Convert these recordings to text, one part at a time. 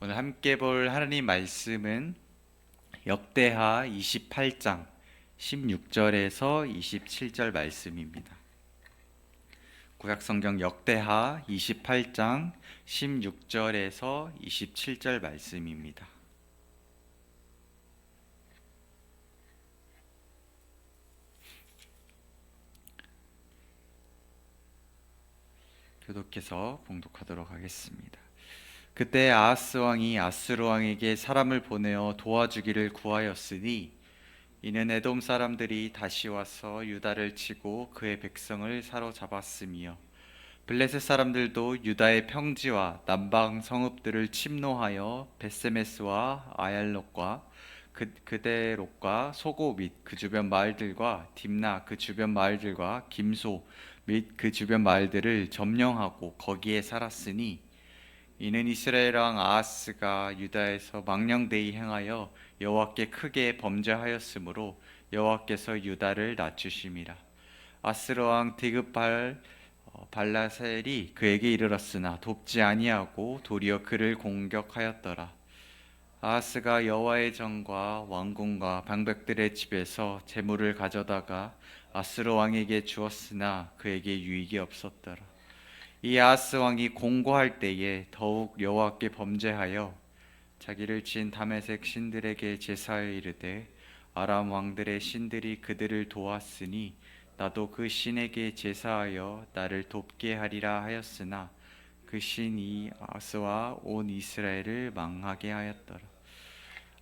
오늘 함께 볼 하나님 말씀은 역대하 28장 16절에서 27절 말씀입니다. 구약성경 역대하 28장 16절에서 27절 말씀입니다. 교독해서 봉독하도록 하겠습니다. 그때 아하스 왕이 아수르 왕에게 사람을 보내어 도와주기를 구하였으니 이는 에돔 사람들이 다시 와서 유다를 치고 그의 백성을 사로잡았으며 블레셋 사람들도 유다의 평지와 남방 성읍들을 침노하여 벳세메스와 아얄롯과 그대롯과 소고 및 그 주변 마을들과 딥나 그 주변 마을들과 김소 및 그 주변 마을들을 점령하고 거기에 살았으니 이는 이스라엘 왕 아하스가 유다에서 망령되이 행하여 여호와께 크게 범죄하였으므로 여호와께서 유다를 낮추심이라. 아스르 왕 디귿발 발라셀이 그에게 이르렀으나 돕지 아니하고 도리어 그를 공격하였더라. 아하스가 여호와의 전과 왕궁과 방백들의 집에서 재물을 가져다가 아스르 왕에게 주었으나 그에게 유익이 없었더라. 이 아하스 왕이 공고할 때에 더욱 여호와께 범죄하여 자기를 진 다메섹 신들에게 제사하여 이르되 아람 왕들의 신들이 그들을 도왔으니 나도 그 신에게 제사하여 나를 돕게 하리라 하였으나 그 신이 아하스와 온 이스라엘을 망하게 하였더라.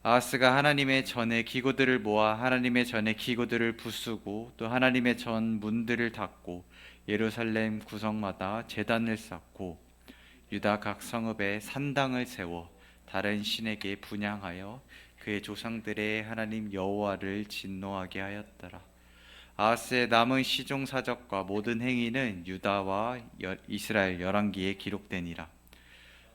아하스가 하나님의 전에 기구들을 모아 하나님의 전에 기구들을 부수고 또 하나님의 전 문들을 닫고 예루살렘 구성마다 제단을 쌓고 유다 각 성읍에 산당을 세워 다른 신에게 분향하여 그의 조상들의 하나님 여호와를 진노하게 하였더라. 아하스의 남은 시종 사적과 모든 행위는 유다와 이스라엘 열왕기에 기록되니라.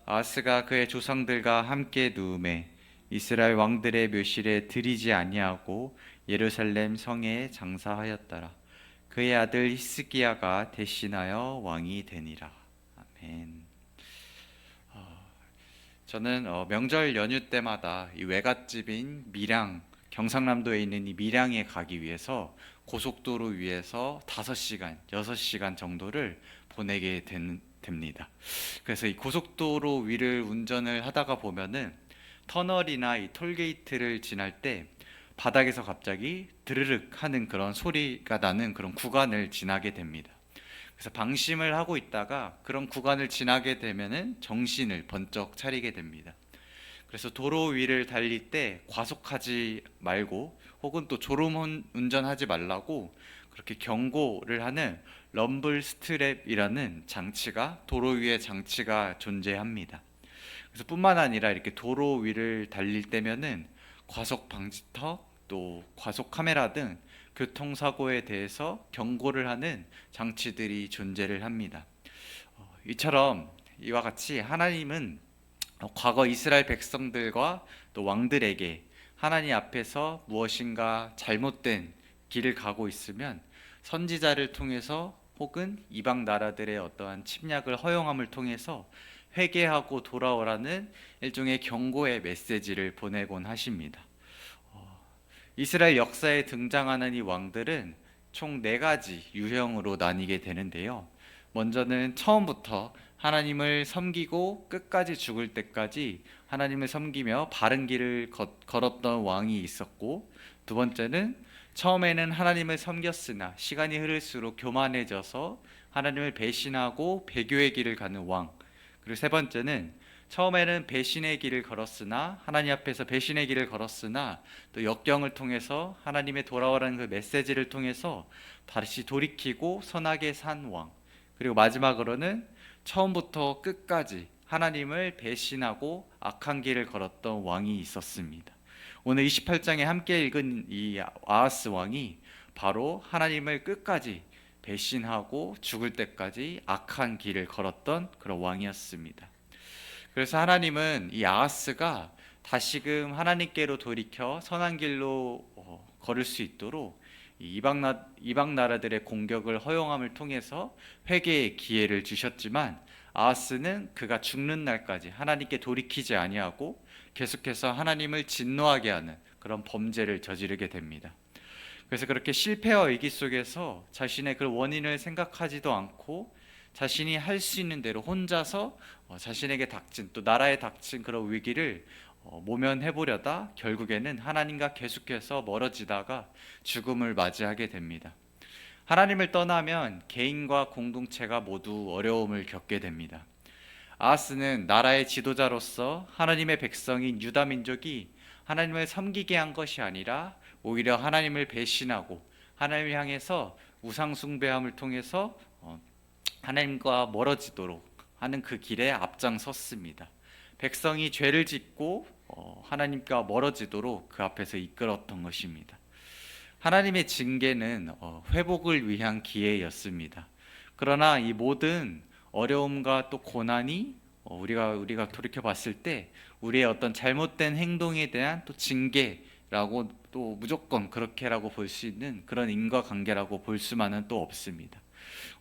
아하스가 그의 조상들과 함께 누움에 이스라엘 왕들의 묘실에 들이지 아니하고 예루살렘 성에 장사하였더라. 그의 아들 히스기야가 대신하여 왕이 되니라. 아멘. 저는 명절 연휴 때마다 이 외갓집인 밀양, 경상남도에 있는 이 밀양에 가기 위해서 고속도로 위에서 5시간, 6시간 정도를 보내게 됩니다. 그래서 이 고속도로 위를 운전을 하다가 보면은 터널이나 이 톨게이트를 지날 때 바닥에서 갑자기 드르륵 하는 그런 소리가 나는 그런 구간을 지나게 됩니다. 그래서 방심을 하고 있다가 그런 구간을 지나게 되면은 정신을 번쩍 차리게 됩니다. 그래서 도로 위를 달릴 때 과속하지 말고 혹은 또 졸음 운전하지 말라고 그렇게 경고를 하는 럼블 스트랩이라는 장치가 도로 위에 장치가 존재합니다. 그래서 뿐만 아니라 이렇게 도로 위를 달릴 때면은 과속 방지턱 또 과속 카메라 등 교통사고에 대해서 경고를 하는 장치들이 존재를 합니다. 이처럼 이와 같이 하나님은 과거 이스라엘 백성들과 또 왕들에게 하나님 앞에서 무엇인가 잘못된 길을 가고 있으면 선지자를 통해서 혹은 이방 나라들의 어떠한 침략을 허용함을 통해서 회개하고 돌아오라는 일종의 경고의 메시지를 보내곤 하십니다. 이스라엘 역사에 등장하는 이 왕들은 총 4가지 유형으로 나뉘게 되는데요. 먼저는 처음부터 하나님을 섬기고 끝까지 죽을 때까지 하나님을 섬기며 바른 길을 걸었던 왕이 있었고, 두 번째는 처음에는 하나님을 섬겼으나 시간이 흐를수록 교만해져서 하나님을 배신하고 배교의 길을 가는 왕, 그리고 세 번째는 처음에는 배신의 길을 걸었으나 하나님 앞에서 배신의 길을 걸었으나 또 역경을 통해서 하나님의 돌아오라는 그 메시지를 통해서 다시 돌이키고 선하게 산 왕, 그리고 마지막으로는 처음부터 끝까지 하나님을 배신하고 악한 길을 걸었던 왕이 있었습니다. 오늘 28장에 함께 읽은 이 아하스 왕이 바로 하나님을 끝까지 배신하고 죽을 때까지 악한 길을 걸었던 그런 왕이었습니다. 그래서 하나님은 이 아하스가 다시금 하나님께로 돌이켜 선한 길로 걸을 수 있도록 이방 나라들의 공격을 허용함을 통해서 회개의 기회를 주셨지만 아하스는 그가 죽는 날까지 하나님께 돌이키지 아니하고 계속해서 하나님을 진노하게 하는 그런 범죄를 저지르게 됩니다. 그래서 그렇게 실패와 위기 속에서 자신의 그 원인을 생각하지도 않고 자신이 할 수 있는 대로 혼자서 자신에게 닥친, 또 나라에 닥친 그런 위기를 모면해 보려다 결국에는 하나님과 계속해서 멀어지다가 죽음을 맞이하게 됩니다. 하나님을 떠나면 개인과 공동체가 모두 어려움을 겪게 됩니다. 아하스는 나라의 지도자로서 하나님의 백성인 유다 민족이 하나님을 섬기게 한 것이 아니라 오히려 하나님을 배신하고 하나님을 향해서 우상 숭배함을 통해서 하나님과 멀어지도록 하는 그 길에 앞장섰습니다. 백성이 죄를 짓고 하나님과 멀어지도록 그 앞에서 이끌었던 것입니다. 하나님의 징계는 회복을 위한 기회였습니다. 그러나 이 모든 어려움과 또 고난이 우리가 돌이켜 봤을 때 우리의 어떤 잘못된 행동에 대한 또 징계라고 또 무조건 그렇게라고 볼 수 있는 그런 인과관계라고 볼 수만은 또 없습니다.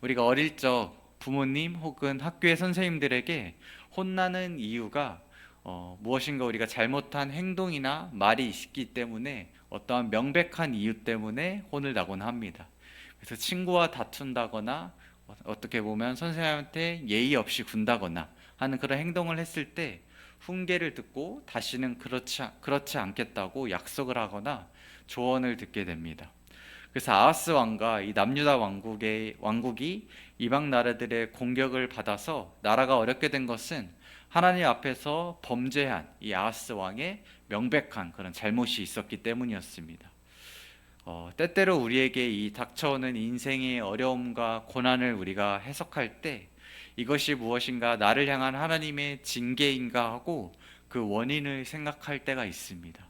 우리가 어릴 적 부모님 혹은 학교의 선생님들에게 혼나는 이유가 무엇인가 우리가 잘못한 행동이나 말이 있기 때문에 어떠한 명백한 이유 때문에 혼을 나곤 합니다. 그래서 친구와 다툰다거나 어떻게 보면 선생님한테 예의 없이 군다거나 하는 그런 행동을 했을 때 훈계를 듣고 다시는 그렇지 않겠다고 약속을 하거나 조언을 듣게 됩니다. 그래서 아하스 왕과 이 남유다 왕국이 이방 나라들의 공격을 받아서 나라가 어렵게 된 것은 하나님 앞에서 범죄한 이 아하스 왕의 명백한 그런 잘못이 있었기 때문이었습니다. 때때로 우리에게 이 닥쳐오는 인생의 어려움과 고난을 우리가 해석할 때 이것이 무엇인가 나를 향한 하나님의 징계인가 하고 그 원인을 생각할 때가 있습니다.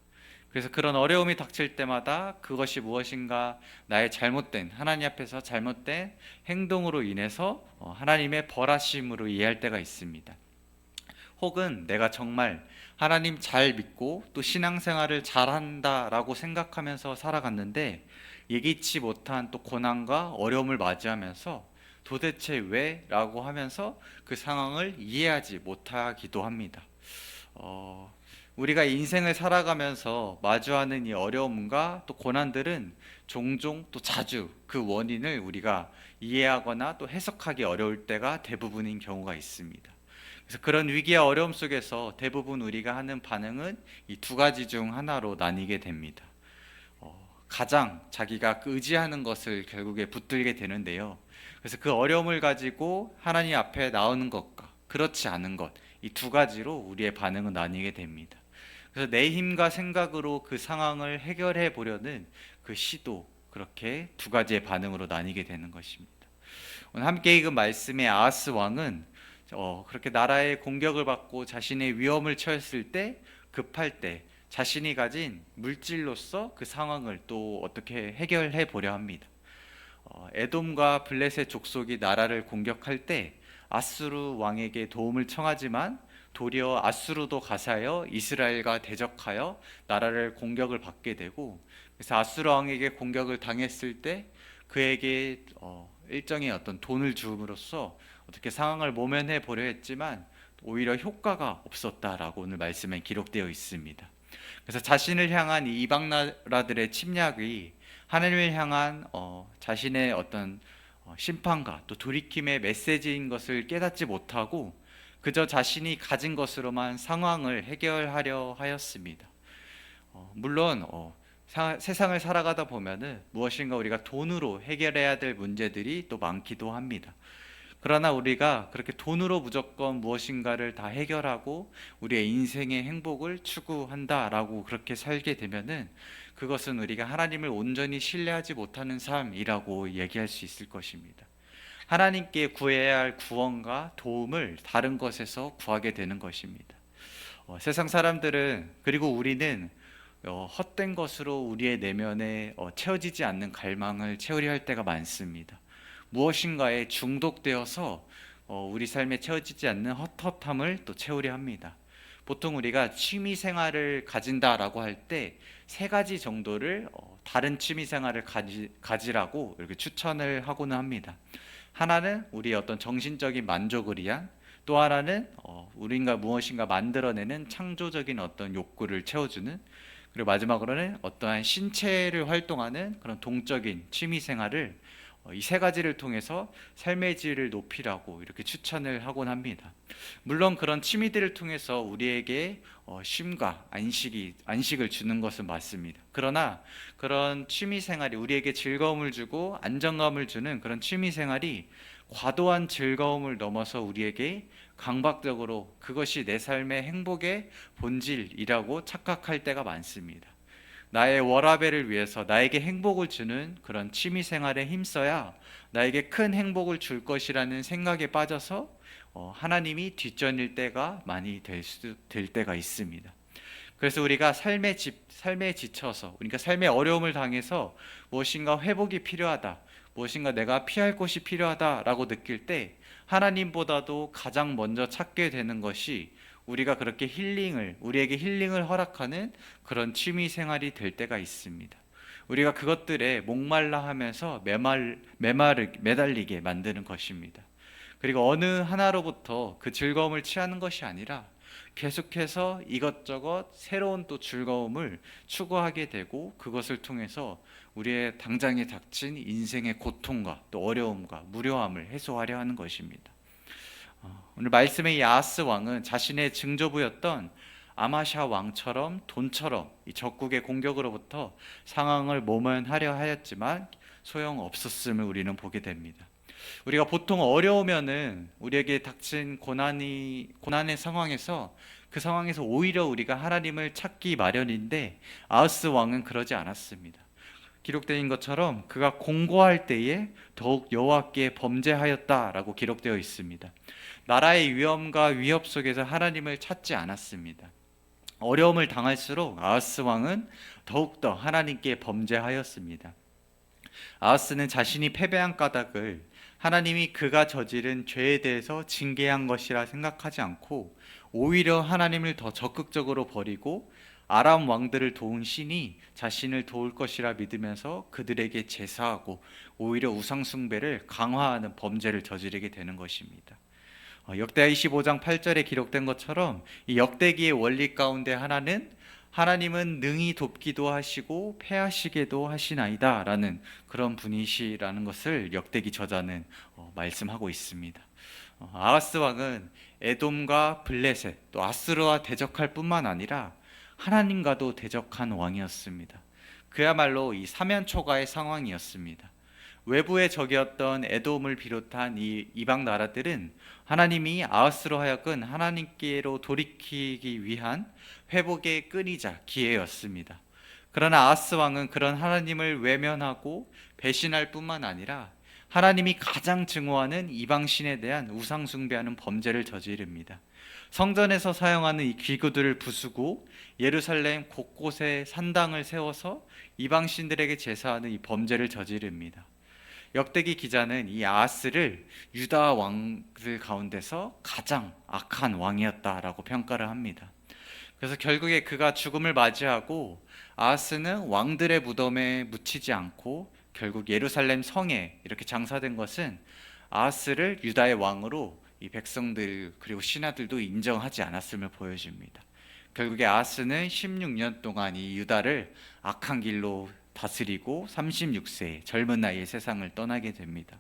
그래서 그런 어려움이 닥칠 때마다 그것이 무엇인가 나의 잘못된 하나님 앞에서 잘못된 행동으로 인해서 하나님의 벌하심으로 이해할 때가 있습니다. 혹은 내가 정말 하나님 잘 믿고 또 신앙생활을 잘한다라고 생각하면서 살아갔는데 예기치 못한 또 고난과 어려움을 맞이하면서 도대체 왜? 라고 하면서 그 상황을 이해하지 못하기도 합니다. 우리가 인생을 살아가면서 마주하는 이 어려움과 또 고난들은 종종 또 자주 그 원인을 우리가 이해하거나 또 해석하기 어려울 때가 대부분인 경우가 있습니다. 그래서 그런 위기와 어려움 속에서 대부분 우리가 하는 반응은 이 두 가지 중 하나로 나뉘게 됩니다. 가장 자기가 의지하는 것을 결국에 붙들게 되는데요. 그래서 그 어려움을 가지고 하나님 앞에 나오는 것과 그렇지 않은 것, 이 두 가지로 우리의 반응은 나뉘게 됩니다. 그래서 내 힘과 생각으로 그 상황을 해결해 보려는 그 시도, 그렇게 두 가지의 반응으로 나뉘게 되는 것입니다. 오늘 함께 읽은 말씀의 아하스 왕은 그렇게 나라의 공격을 받고 자신의 위험을 처했을 때 급할 때 자신이 가진 물질로서 그 상황을 또 어떻게 해결해 보려 합니다. 에돔과 블레셋 족속이 나라를 공격할 때 아수르 왕에게 도움을 청하지만 도리어 아수르도 가사여 이스라엘과 대적하여 나라를 공격을 받게 되고, 그래서 아수르 왕에게 공격을 당했을 때 그에게 일정의 어떤 돈을 주음으로써 어떻게 상황을 모면해 보려 했지만 오히려 효과가 없었다라고 오늘 말씀에 기록되어 있습니다. 그래서 자신을 향한 이 이방 나라들의 침략이 하나님을 향한 자신의 어떤 심판과 또 돌이킴의 메시지인 것을 깨닫지 못하고 그저 자신이 가진 것으로만 상황을 해결하려 하였습니다. 물론 세상을 살아가다 보면은 무엇인가 우리가 돈으로 해결해야 될 문제들이 또 많기도 합니다. 그러나 우리가 그렇게 돈으로 무조건 무엇인가를 다 해결하고 우리의 인생의 행복을 추구한다라고 그렇게 살게 되면은 그것은 우리가 하나님을 온전히 신뢰하지 못하는 삶이라고 얘기할 수 있을 것입니다. 하나님께 구해야 할 구원과 도움을 다른 것에서 구하게 되는 것입니다. 세상 사람들은, 그리고 우리는 헛된 것으로 우리의 내면에 채워지지 않는 갈망을 채우려 할 때가 많습니다. 무엇인가에 중독되어서 우리 삶에 채워지지 않는 헛헛함을 또 채우려 합니다. 보통 우리가 취미 생활을 가진다라고 할 때 세 가지 정도를 다른 취미 생활을 가지라고 이렇게 추천을 하고는 합니다. 하나는 우리의 어떤 정신적인 만족을 위한, 또 하나는 우리가 무엇인가 만들어내는 창조적인 어떤 욕구를 채워주는, 그리고 마지막으로는 어떠한 신체를 활동하는 그런 동적인 취미 생활을 이 세 가지를 통해서 삶의 질을 높이라고 이렇게 추천을 하곤 합니다. 물론 그런 취미들을 통해서 우리에게 쉼과 안식을 주는 것은 맞습니다. 그러나 그런 취미 생활이 우리에게 즐거움을 주고 안정감을 주는 그런 취미 생활이 과도한 즐거움을 넘어서 우리에게 강박적으로 그것이 내 삶의 행복의 본질이라고 착각할 때가 많습니다. 나의 워라밸을 위해서 나에게 행복을 주는 그런 취미 생활에 힘써야 나에게 큰 행복을 줄 것이라는 생각에 빠져서 하나님이 뒷전일 때가 많이 될 때가 있습니다. 그래서 우리가 삶에 지쳐서, 그러니까 삶의 어려움을 당해서 무엇인가 회복이 필요하다, 무엇인가 내가 피할 곳이 필요하다라고 느낄 때 하나님보다도 가장 먼저 찾게 되는 것이 우리가 그렇게 우리에게 힐링을 허락하는 그런 취미 생활이 될 때가 있습니다. 우리가 그것들에 목말라 하면서 매달리게 만드는 것입니다. 그리고 어느 하나로부터 그 즐거움을 취하는 것이 아니라 계속해서 이것저것 새로운 또 즐거움을 추구하게 되고, 그것을 통해서 우리의 당장에 닥친 인생의 고통과 또 어려움과 무료함을 해소하려 하는 것입니다. 오늘 말씀의 이 아하스 왕은 자신의 증조부였던 아마샤 왕처럼 돈처럼 이 적국의 공격으로부터 상황을 모면하려 하였지만 소용없었음을 우리는 보게 됩니다. 우리가 보통 어려우면은 우리에게 닥친 고난의 상황에서 그 상황에서 오히려 우리가 하나님을 찾기 마련인데, 아하스 왕은 그러지 않았습니다. 기록된 것처럼 그가 공고할 때에 더욱 여호와께 범죄하였다라고 기록되어 있습니다. 나라의 위험과 위협 속에서 하나님을 찾지 않았습니다. 어려움을 당할수록 아하스 왕은 더욱더 하나님께 범죄하였습니다. 아하스는 자신이 패배한 까닭을 하나님이 그가 저지른 죄에 대해서 징계한 것이라 생각하지 않고 오히려 하나님을 더 적극적으로 버리고 아람 왕들을 도운 신이 자신을 도울 것이라 믿으면서 그들에게 제사하고 오히려 우상 숭배를 강화하는 범죄를 저지르게 되는 것입니다. 역대하 25장 8절에 기록된 것처럼 이 역대기의 원리 가운데 하나는 하나님은 능히 돕기도 하시고 패하시게도 하시나이다 라는 그런 분이시라는 것을 역대기 저자는 말씀하고 있습니다. 아하스 왕은 에돔과 블레셋 또 아스르와 대적할 뿐만 아니라 하나님과도 대적한 왕이었습니다. 그야말로 이 사면초가의 상황이었습니다. 외부의 적이었던 에돔을 비롯한 이 이방 나라들은 하나님이 아하스로 하여금 하나님께로 돌이키기 위한 회복의 끈이자 기회였습니다. 그러나 아하스 왕은 그런 하나님을 외면하고 배신할 뿐만 아니라 하나님이 가장 증오하는 이방신에 대한 우상 숭배하는 범죄를 저지릅니다. 성전에서 사용하는 이 기구들을 부수고 예루살렘 곳곳에 산당을 세워서 이방신들에게 제사하는 이 범죄를 저지릅니다. 역대기 기자는 이 아하스를 유다 왕들 가운데서 가장 악한 왕이었다라고 평가를 합니다. 그래서 결국에 그가 죽음을 맞이하고 아하스는 왕들의 무덤에 묻히지 않고 결국 예루살렘 성에 이렇게 장사된 것은 아하스를 유다의 왕으로 이 백성들 그리고 신하들도 인정하지 않았음을 보여줍니다. 결국에 아하스는 16년 동안 이 유다를 악한 길로 다스리고 36세에 젊은 나이에 세상을 떠나게 됩니다.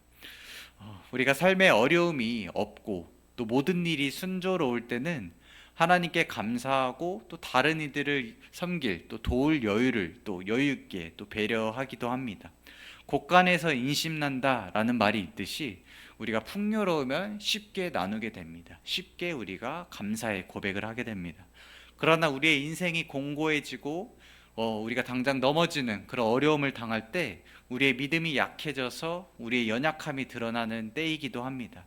우리가 삶의 어려움이 없고 또 모든 일이 순조로울 때는 하나님께 감사하고 또 다른 이들을 섬길 또 도울 여유를 또 여유 있게 또 배려하기도 합니다. 곳간에서 인심난다라는 말이 있듯이 우리가 풍요로우면 쉽게 나누게 됩니다. 쉽게 우리가 감사의 고백을 하게 됩니다. 그러나 우리의 인생이 공고해지고 우리가 당장 넘어지는 그런 어려움을 당할 때 우리의 믿음이 약해져서 우리의 연약함이 드러나는 때이기도 합니다.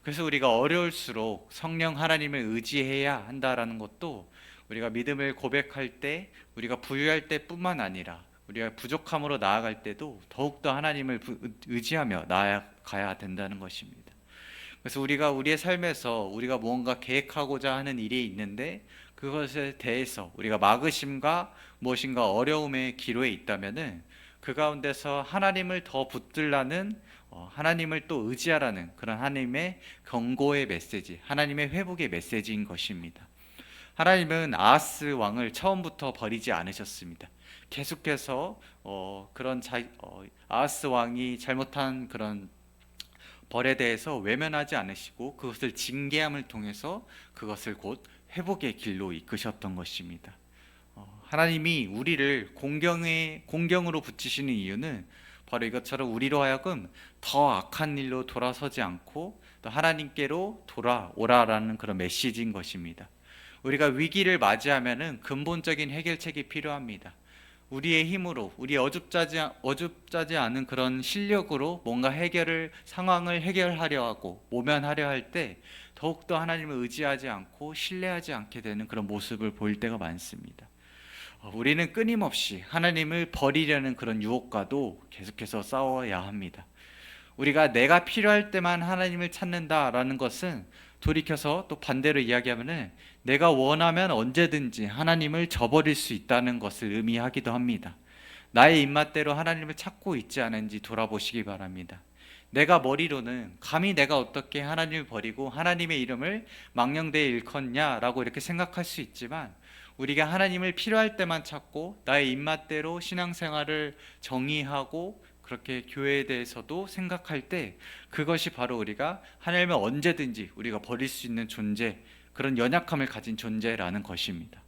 그래서 우리가 어려울수록 성령 하나님을 의지해야 한다라는 것도 우리가 믿음을 고백할 때 우리가 부유할 때뿐만 아니라 우리가 부족함으로 나아갈 때도 더욱더 하나님을 의지하며 나아가야 된다는 것입니다. 그래서 우리가 우리의 삶에서 우리가 무언가 계획하고자 하는 일이 있는데 그것에 대해서 우리가 막으심과 무엇인가 어려움의 기로에 있다면은 그 가운데서 하나님을 더 붙들라는 하나님을 또 의지하라는 그런 하나님의 경고의 메시지, 하나님의 회복의 메시지인 것입니다. 하나님은 아하스 왕을 처음부터 버리지 않으셨습니다. 계속해서 아하스 왕이 잘못한 그런 벌에 대해서 외면하지 않으시고 그것을 징계함을 통해서 그것을 곧 회복의 길로 이끄셨던 것입니다. 하나님이 우리를 공경으로 붙이시는 이유는 바로 이것처럼 우리로 하여금 더 악한 일로 돌아서지 않고 또 하나님께로 돌아오라라는 그런 메시지인 것입니다. 우리가 위기를 맞이하면은 근본적인 해결책이 필요합니다. 우리의 힘으로, 우리 어줍지 않은 그런 실력으로 뭔가 상황을 해결하려 하고 모면하려 할 때 더욱더 하나님을 의지하지 않고 신뢰하지 않게 되는 그런 모습을 보일 때가 많습니다. 우리는 끊임없이 하나님을 버리려는 그런 유혹과도 계속해서 싸워야 합니다. 우리가 내가 필요할 때만 하나님을 찾는다라는 것은 돌이켜서 또 반대로 이야기하면은 내가 원하면 언제든지 하나님을 저버릴 수 있다는 것을 의미하기도 합니다. 나의 입맛대로 하나님을 찾고 있지 않은지 돌아보시기 바랍니다. 내가 머리로는 감히 내가 어떻게 하나님을 버리고 하나님의 이름을 망령되이 일컫냐라고 이렇게 생각할 수 있지만 우리가 하나님을 필요할 때만 찾고 나의 입맛대로 신앙생활을 정의하고 그렇게 교회에 대해서도 생각할 때 그것이 바로 우리가 하나님을 언제든지 우리가 버릴 수 있는 존재, 그런 연약함을 가진 존재라는 것입니다.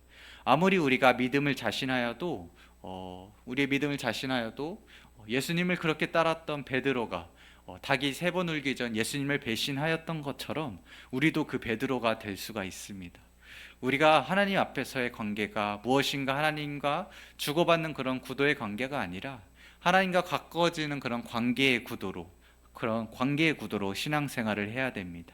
아무리 우리가 우리의 믿음을 자신하여도 예수님을 그렇게 따랐던 베드로가 닭이 3번 울기 전 예수님을 배신하였던 것처럼 우리도 그 베드로가 될 수가 있습니다. 우리가 하나님 앞에서의 관계가 무엇인가 하나님과 주고받는 그런 구도의 관계가 아니라 하나님과 가까워지는 그런 관계의 구도로 신앙생활을 해야 됩니다.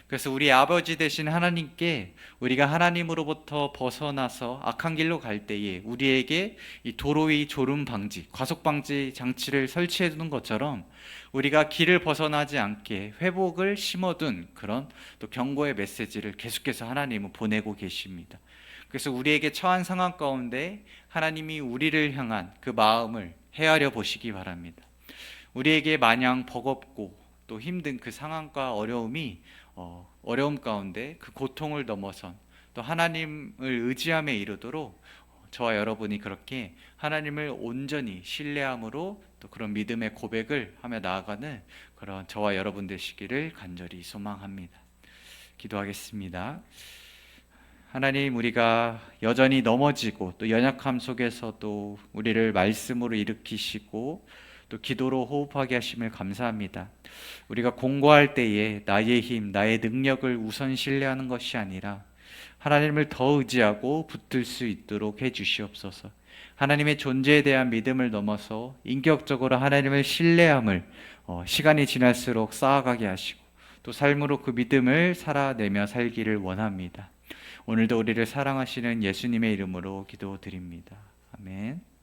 그래서 우리 아버지 되신 하나님께 우리가 하나님으로부터 벗어나서 악한 길로 갈 때에 우리에게 이 도로 위 졸음 방지, 과속 방지 장치를 설치해 두는 것처럼 우리가 길을 벗어나지 않게 회복을 심어둔 그런 또 경고의 메시지를 계속해서 하나님은 보내고 계십니다. 그래서 우리에게 처한 상황 가운데 하나님이 우리를 향한 그 마음을 헤아려 보시기 바랍니다. 우리에게 마냥 버겁고 또 힘든 그 상황과 어려움 가운데 그 고통을 넘어선 또 하나님을 의지함에 이르도록 저와 여러분이 그렇게 하나님을 온전히 신뢰함으로 또 그런 믿음의 고백을 하며 나아가는 그런 저와 여러분 되시기를 간절히 소망합니다. 기도하겠습니다. 하나님, 우리가 여전히 넘어지고 또 연약함 속에서도 우리를 말씀으로 일으키시고 또 기도로 호흡하게 하심을 감사합니다. 우리가 공고할 때에 나의 힘, 나의 능력을 우선 신뢰하는 것이 아니라 하나님을 더 의지하고 붙들 수 있도록 해주시옵소서. 하나님의 존재에 대한 믿음을 넘어서 인격적으로 하나님을 신뢰함을 시간이 지날수록 쌓아가게 하시고 또 삶으로 그 믿음을 살아내며 살기를 원합니다. 오늘도 우리를 사랑하시는 예수님의 이름으로 기도드립니다. 아멘.